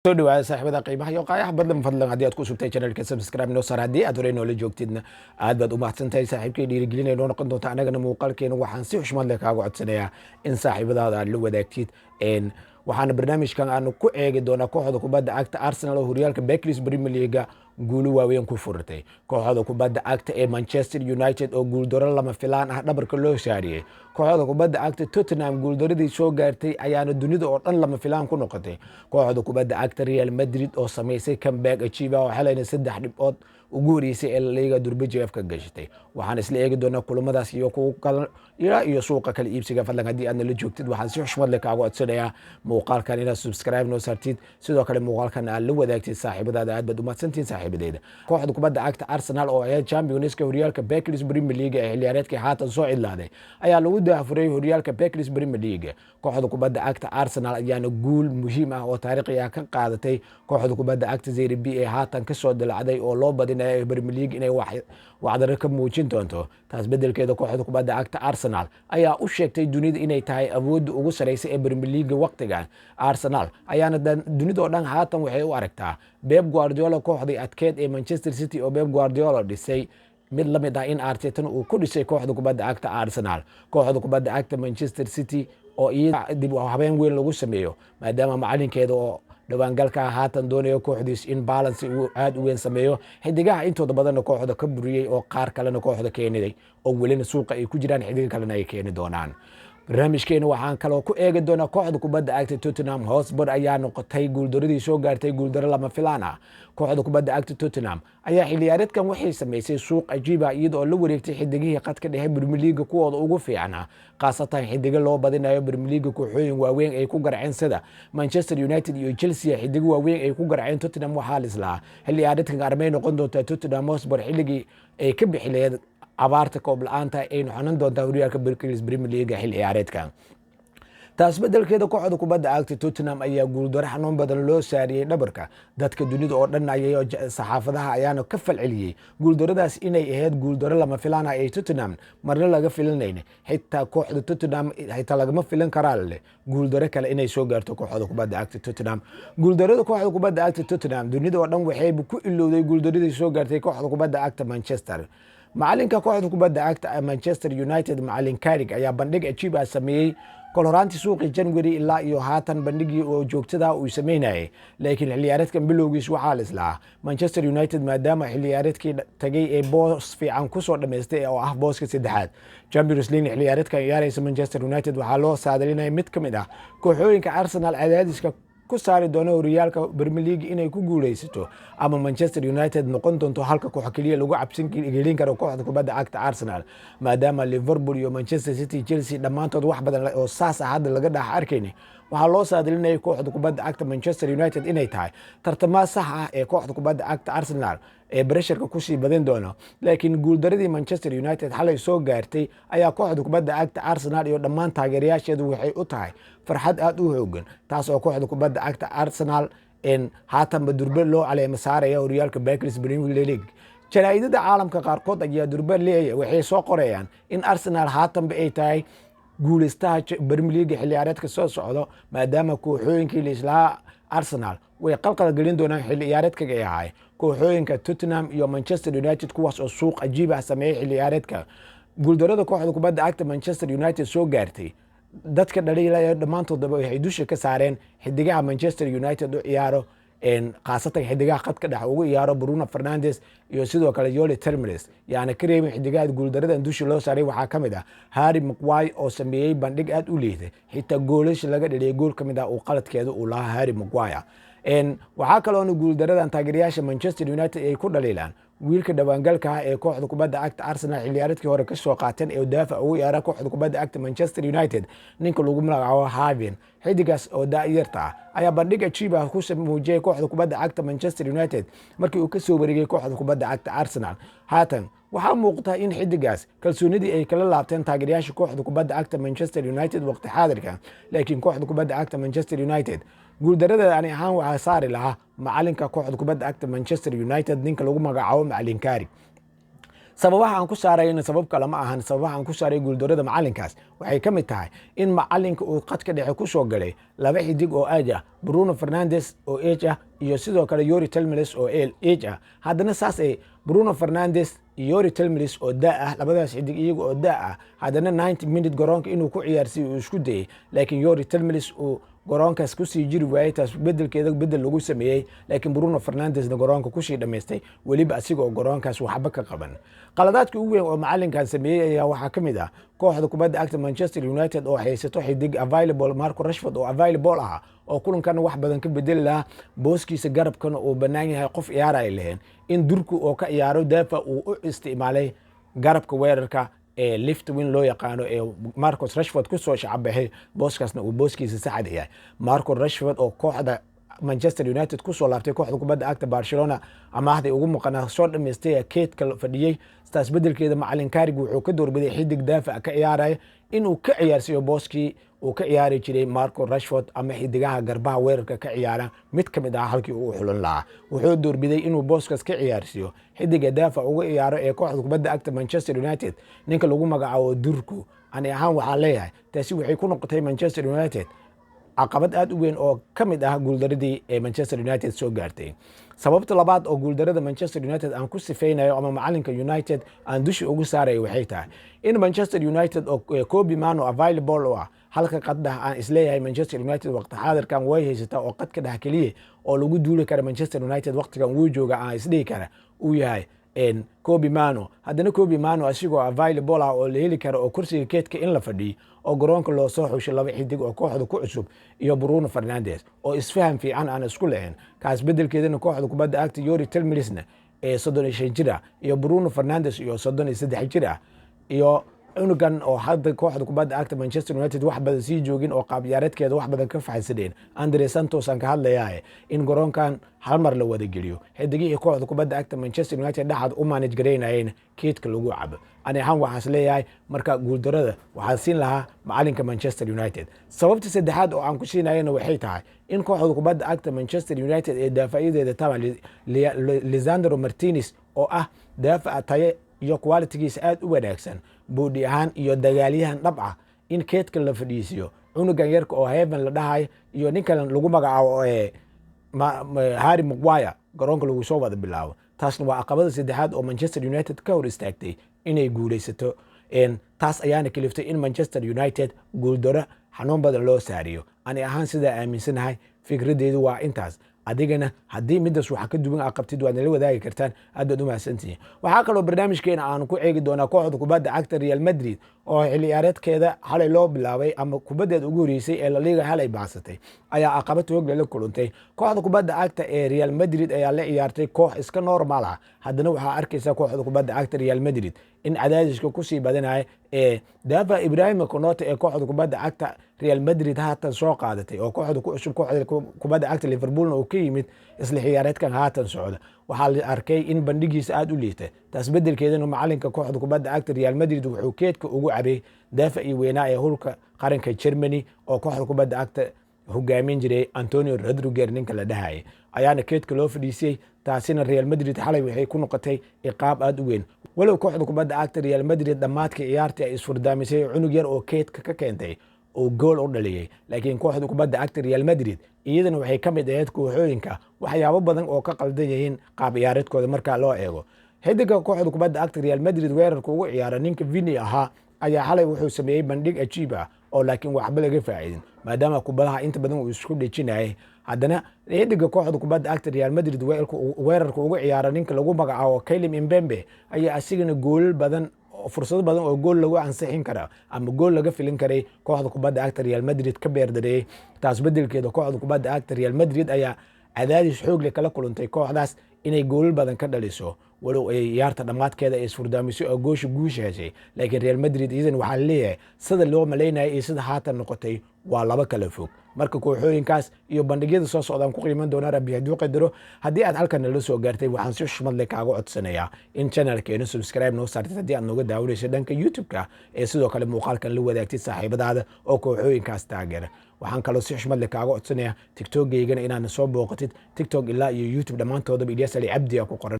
soo dhawaada saaxiibada qiimaha iyo qaayaha badan fadlan haddii aad ku sugtay channelka subscribe noo saar haddii aad horey noola joogtidna aad baad u mahadsantahay saaxiibkay dhiirigelinaya noo noqon doonta anagana muuqaalkeena waxaan si xushmad leh kaaga codsanayaa in saaxiibadaada aad la wadaagtid waxaana barnaamijkan aanu ku eegi doonaa kooxda kubadda cagta Arsenal oo horyaalka English Premier League guulo waaweyn ku furtay kooxda kubadda cagta ee Manchester United oo guuldaro lama filaan ah dhabarka loo saariyay kooxda kubadda cagta Tottenham guuldaradii soo gaartay ayaana dunida oo dhan lama filaan ku noqotay kooxda kubadda cagta Real Madrid oo sameysay comeback achieve oo xalayna 3 dhibcood ugu horeysay ee liiga Durban ka gashatay waxaan isla eegi doonaa kulamadaas iyo kuwa kale iyo suuqa kala iibsiga fadlan haddii aad la joogtid waxaan si xushmad leh kaaga codsanayaa muuqaalkan inaad subscribe noo saartid sidoo kale muuqaalkan aad la wadaagtid saaxiibadaada aad baad u mahadsantihiin saaxiibadeeda kooxda kubadda cagta Arsenal oo ay Champions horyaalka English Premier League ee xiliyaareedkii haatan soo cidlaaday ayaa lagu daafuray horyaalka English Premier League kooxda kubadda cagta Arsenal ayaana guul muhiim ah oo taariikhi ah ka qaadatay kooxda kubadda cagta Serie B ee haatan ka soo dilacday oo loo badinayo Premier League inay waxdaro ka muujin doonto taas bedelkeeda kooxda kubadda cagta Arsenal ayaa u sheegtay dunida inay tahay awoodda ugu sareysa ee Premier League waqtigan Arsenal ayaana dunida oo dhan haatan waxay u aragtaa Pep Guardiola kooxdii adkeed ee Manchester City oo Pep Guardiola dhisay mid la mid ah in Arteta uu ku dhisay kooxda kubadda cagta Arsenal kooxda kubadda cagta Manchester City oo iyada dib u habeen weyn lagu sameeyo maadaama macalinkeeda oo dhawaangalka haatan doonayo kooxdiis in balance uu aad u weyn sameeyo xidigaha intooda badan kooxda ka buriyay oo qaar kalena kooxda keenay oo welina suuqa ay ku jiraan xidiga kalena ay keeni doonaan barnaamijkeena waxaan kaloo ku eegi doonaa kooxda kubadda cagta Tottenham Hotspur ayaa noqotay guuldaradii soo gaartay guuldaro lama filaan ah kooxda kubadda cagta Tottenham ayaa xiliyaareedkan waxay sameysay suuq ajiib ah iyadoo la wareegtay xidigihii qadka dhexe Premier League kuwooda ugu fiican qaasatan xidiga loo badinayo Premier League kooxooyin waaweyn ay ku garaceen sida Manchester United iyo Chelsea xidiga waaweyn ay ku garaceen Tottenham waxaa la islaa xiliyaareedkan armay noqon doonta Tottenham Hotspur xilligii ay ka bixileed abaarta koob la'aanta ay noqon doontaa horyaalka English Premier League xil ciyaareedkan taas bedelkeeda kooxda kubadda cagta Tottenham ayaa guuldaro xanuun badan loo saariyay dhabarka dadka dunida oo dhan ayay saxaafadaha ayaana ka falceliyay guuldaradaas inay ahayd guuldaro lama filaan ah ee Tottenham marna laga filanayna xitaa kooxda Tottenham xitaa lagama filan karaa leh guuldaro kale inay soo gaarto kooxda kubadda cagta Tottenham guuldarada kooxda kubadda cagta Tottenham dunida oo dhan waxay ku ilowday guuldaradii soo gaartay kooxda kubadda cagta Manchester macalinka kooxda kubadda cagta Manchester United macalin Carrick ayaa bandhig ajiib ah sameeyay koloraanti suuqi January ilaa iyo haatan bandhigii oo joogtada uu sameynayay laakiin xiliyaareedkan bilowgiis waxaa la islaa Manchester United maadaama xiliyaareedkii tagay ee boos fiican ku soo dhameystay oo ah booska saddexaad Champions League xiliyaareedkan ciyaaraysa Manchester United waxaa loo saadalinayay mid kamid ah kooxooyinka Arsenal cadaadiska ku saari doona horyaalka Premier League inay ku guuleysato ama Manchester United noqon doonto halka koox kaliya lagu cabsin gelin karo kooxda kubadda cagta Arsenal maadaama Liverpool iyo Manchester City Chelsea dhamaantood wax badan oo saas ah hadda laga dhax arkayni waxaa loo saadalinayay kooxda kubadda cagta Manchester United inay tahay tartama sax ah ee kooxda kubadda cagta Arsenal ee pressureka ku sii badan doono laakiin guuldaradii Manchester United xalay soo gaartay ayaa kooxda kubadda cagta Arsenal iyo dhammaan taageerayaasheedu waxay u tahay farxad aad u hoogan taas oo kooxda kubadda cagta Arsenal in haatan Durban loo caleema saaraya horyaalka English Premier League jaraa'idada caalamka qaarkood ayaa Durban leeyahay waxay soo qorayaan in Arsenal haatan ay tahay guuleystaha Premier League xiliyaareedka soo socdo maadaama kooxooyinkii la islaa Arsenal way qalqal gelin doonaan xiliyaareedka ay ahay kooxooyinka Tottenham iyo Manchester United kuwaas oo suuq ajiib ah sameeyay xiliyaareedka guuldarada kooxda kubadda cagta Manchester United soo gaartay dadka dhaliilaya dhamaantood waxay dusha ka saareen xidigaha Manchester United oo ciyaaro qaasatan xidigaha qadka dhex ugu ciyaaro Bruno Fernandes iyo sidoo kale Yoli Termines yaana ka reebin xidigaha guuldaradan dusha loo saaray waxaa kamid ah Harry Maguire oo sameeyay bandhig aad u liitay xitaa goolash laga dhaliyay gool kamid ah oo qaladkeedu uu lahaa Harry Maguire waxaa kaloo guuldaradan taageerayaasha Manchester United ay ku dhaliilaan wiilka dhawaangalka ah ee kooxda kubadda cagta Arsenal xiliyaareedkii hore ka soo qaateen ee daafac ugu ciyaara kooxda kubadda cagta Manchester United ninka lagu magacaabo Haven xidigaas oo daayirta ayaa bandhig ajiib ah ku sameeyay kooxda kubadda cagta Manchester United markii uu ka soo wareegay kooxda kubadda cagta Arsenal haatan waxaa muuqata in xidigaas kalsoonidii ay kala laabteen taageerayaasha kooxda kubadda cagta Manchester United waqti xaadirka laakiin kooxda kubadda cagta Manchester United guuldarada ani ahaan waxaa saari lahaa macalinka kooxda kubadda cagta Manchester United ninka lagu magacaabo macalin Carrick sababaha aan ku saarayna sabab kale ma ahan sababaha aan ku saaray guuldarada macalinkaas waxay ka mid tahay in macalinka uu qadka dhexe ku soo galay laba xidig oo aaj ah Bruno Fernandes oo age ah iyo sidoo kale Yori Tielemans oo age ah haddana saas ay Bruno Fernandes iyo Yori Tielemans oo daa ah labadaas xidig iyaga oo daa ah haddana 90 minute garoonka inuu ku ciyaarsiyo uu isku dayay laakiin Yori Tielemans uu garoonkaas ku sii jiri waayay taas bedelkeeda bedel lagu sameeyay laakiin Bruno Fernandes garoonka ku sii dhameystay waliba asigoo garoonkaas waxba ka qaban qaladaadkii ugu weyn oo macalinkan sameeyay ayaa waxaa ka mid ah kooxda kubadda cagta Manchester United oo haysato xidig available Marco Rashford oo available ah oo kulankan wax badan ka bedeli lahaa booskiisa garabkana uu bannaan yahay qof ciyaaraya lehen in durku oo ka ciyaaro daafa uu u isticmaalay garabka weerarka left wing loo yaqaano Marco Rashford ku soo shacabahay booskaasna uu booskiisa saxad yahay Marco Rashford oo kooxda Manchester United ku soo laabtay kooxda kubadda cagta Barcelona amaahday ugu maqnaa soo dhameystay keedka fadhiyay taas bedelkeeda macalin Carrick wuxuu ka doorbiday xidig daafac ka ciyaaraya inuu ka ciyaarsiyo booskii uu ka ciyaari jiray Marco Rashford ama xidigaha garbaha weerarka ka ciyaara mid ka mid ah halkii uu xulan lahaa wuxuu doorbiday inuu booskaas ka ciyaarsiyo xidiga daafac uga ciyaaro kooxda kubadda cagta Manchester United ninka lagu magacaabo Durku ani ahaan waxaa leeyahay taasi waxay ku noqotay Manchester United caqabad aad u weyn oo ka mid ah guuldaradii Manchester United soo gaartay sababta labaad oo guuldarada Manchester United aan ku sifeynayo ama macalinka United aan dushi ugu saaray waxay tahay in Manchester United oo Kobe Mano available ah halka qadda aan isleeyahay Manchester United waqti xaadirkan way haysataa oo qadka dhax kaliye oo lagu duuli kara Manchester United waqtigan uu jooga aan isdhihi kara uu yahay Kobe Mano haddana Kobe Mano asigoo available ah oo la heli karo oo kursiga keedka in la fadhiyo oo garoonka loo soo xushay laba xidig oo kooxda ku cusub iyo Bruno Fernandes oo isfaham fiican aan isku lahayn kaas bedelkeedana kooxda kubadda cagta Yori Tielemans 35 jir iyo Bruno Fernandes iyo 33 jir iyo unugan oo hadda kooxda kubadda cagta Manchester United wax badan sii joogin oo qaab ciyaareedkeeda wax badan ka faxaysadeen Andre Santos aan ka hadlayaa in garoonkan hal mar la wada geliyo xidigii kooxda kubadda cagta Manchester United dhaxad u manage gareynayeen keedka lagu cabo ani ahaan waxaas leeyahay marka guuldarada waxaa siin lahaa macalinka Manchester United sababta saddexaad oo aan ku siinayna waxay tahay in kooxda kubadda cagta Manchester United daafaciyadeeda taban Lisandro Martinez oo ah daafac taye iyo quality-giisa aad u wanaagsan boodi ahaan iyo dagaalyahan dhab ah in keedka la fadhiisiyo unugan yarka oo Heaven la dhahay iyo ninkan lagu magacaabo Harry Maguire garoonka lagu soo wada bilaabo taasna waa caqabada saddexaad oo Manchester United ka hor istaagtay inay guuleysato taas ayaana kaliftay in Manchester United guuldaro xanuun badan loo saariyo ani ahaan sida aaminsanahay fikradeedu waa intaas adigana haddii midaas waxa ka duwan aqabtid waad la wadaagi kartaan aad u mahadsantihiin waxa kale oo barnaamijkeena aan ku eegi doonaa kooxda kubadda cagta Real Madrid oo xilli ciyaareedkeeda xalay loo bilaabay ama kubaddeeda ugu horeysay ee La Liga xalay baasatay ayaa caqabad hoog la kulantay kooxda kubadda cagta ee Real Madrid ayaa la ciyaartay koox iska normal ah haddana waxa arkaysa kooxda kubadda cagta Real Madrid in cadaadiska ku sii badanay daafa Ibrahim Konate ee kooxda kubadda cagta Real Madrid haatan soo qaadatay oo kooxda ku cusub kooxda kubadda cagta Liverpool oo ka yimid isla ciyaareedkan haatan socda waxaa la arkay in bandhigiisa aad u liitay taas bedelkeedana macalinka kooxda kubadda cagta Real Madrid wuxuu keedka ugu cabay daafa iyo weynaa ee hulka qaranka Germany oo kooxda kubadda cagta hogaamin jiray Antonio Rodriguez ninka la dhahay ayaana keedka loo fadhiisay taasina Real Madrid xalay waxay ku noqotay iqaab aad u weyn walow kooxda kubadda cagta Real Madrid dhamaadka ciyaarta ay isfurdaamisay cunug yar oo keedka ka keentay oo gool u dhaliyay laakiin kooxda kubadda cagta Real Madrid iyadana waxay ka mid ahayd kooxooyinka waxyaabo badan oo ka qaldan yihiin qaab ciyaareedkooda marka loo eego xidiga kooxda kubadda cagta Real Madrid weerarka ugu ciyaara ninka Vini ahaa ayaa xalay wuxuu sameeyay bandhig ajiib ah oo laakiin waxba laga faa'iidin maadaama kubadaha inta badan uu isku dhejinayay haddana xidiga kooxda kubadda cagta Real Madrid weerarka ugu ciyaara ninka lagu magacaabo Kylian Mbappe ayaa asigana gool badan fursado badan oo gool lagu ansixin kara ama gool laga filin karay kooxda kubadda cagta Real Madrid ka beerdareeyay taas bedelkeeda kooxda kubadda cagta Real Madrid ayaa cadaadis xoog leh kala kulantay kooxdaas inay gool badan ka dhaliso walow ay ciyaarta dhamaadkeeda ay isfurdaamisay oo guusha heshay laakiin Real Madrid idan waxaa leeyahay sida loo maleynayay iyo sida haatan noqotay waa laba kala fog marka kooxooyinkaas iyo bandhigyada soo socdaan ku qiiman doona Rabbi haddii qadaro haddii aad halkan la soo gaartay waxaan si xushmad leh kaaga codsanayaa in channelkeena subscribe noo saartid haddii aad nooga daawanayso dhanka YouTube-ka ee sidoo kale muuqaalkan la wadaagtid saaxiibadaada oo kooxooyinkaas taageera waxaan kaloo si xushmad leh kaaga codsanayaa TikTok-gaygana inaad soo booqatid TikTok ilaa iyo YouTube dhammaantoodaba Ilyas Ali Cabdi ku qoran